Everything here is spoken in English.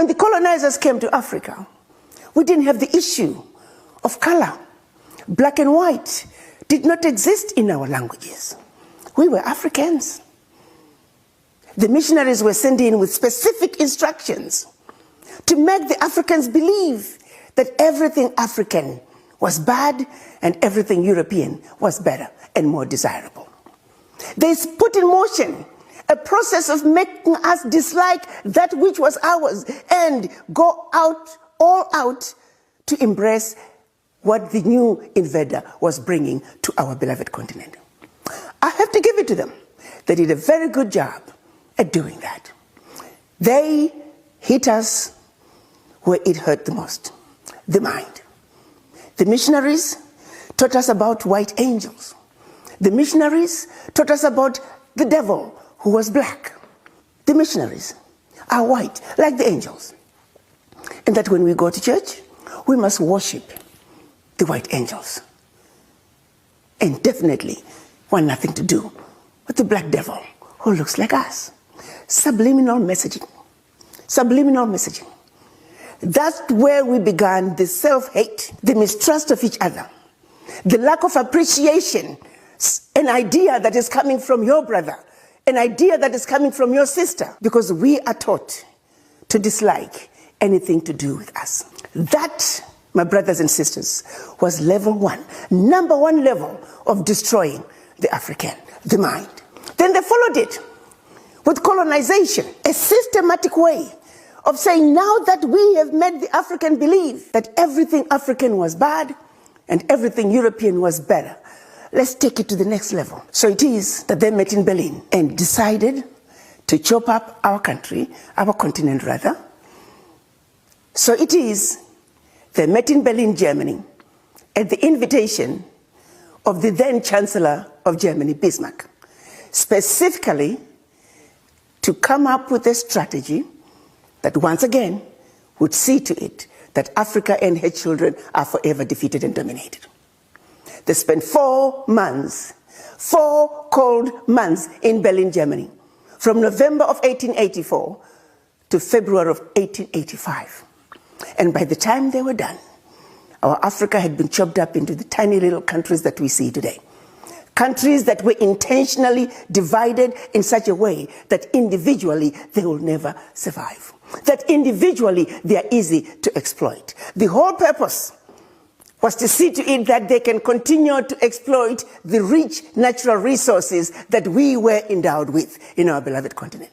When the colonizers came to Africa, we didn't have the issue of color. Black and white did not exist in our languages. We were Africans. The missionaries were sent in with specific instructions to make the Africans believe that everything African was bad and everything European was better and more desirable. They put in motion a process of making us dislike that which was ours and go all out to embrace what the new invader was bringing to our beloved continent. I have to give it to them. They did a very good job at doing that. They hit us where it hurt the most, the mind. The missionaries taught us about white angels. The missionaries taught us about the devil who was black. The missionaries are white, like the angels. And that when we go to church, we must worship the white angels. And definitely want nothing to do with the black devil who looks like us. Subliminal messaging. Subliminal messaging. That's where we began the self-hate, the mistrust of each other, the lack of appreciation, an idea that is coming from your brother, an idea that is coming from your sister, because we are taught to dislike anything to do with us. That, my brothers and sisters, was level one, number one level of destroying the African, the mind. Then they followed it with colonization, a systematic way of saying, now that we have made the African believe that everything African was bad and everything European was better, let's take it to the next level. So it is that they met in Berlin and decided to chop up our country, our continent rather. So it is they met in Berlin, Germany, at the invitation of the then Chancellor of Germany, Bismarck, specifically to come up with a strategy that once again would see to it that Africa and her children are forever defeated and dominated. They spent 4 months, 4 cold months in Berlin, Germany, from November of 1884 to February of 1885. And by the time they were done, our Africa had been chopped up into the tiny little countries that we see today. Countries that were intentionally divided in such a way that individually they will never survive. That individually they are easy to exploit. The whole purpose was to see to it that they can continue to exploit the rich natural resources that we were endowed with in our beloved continent.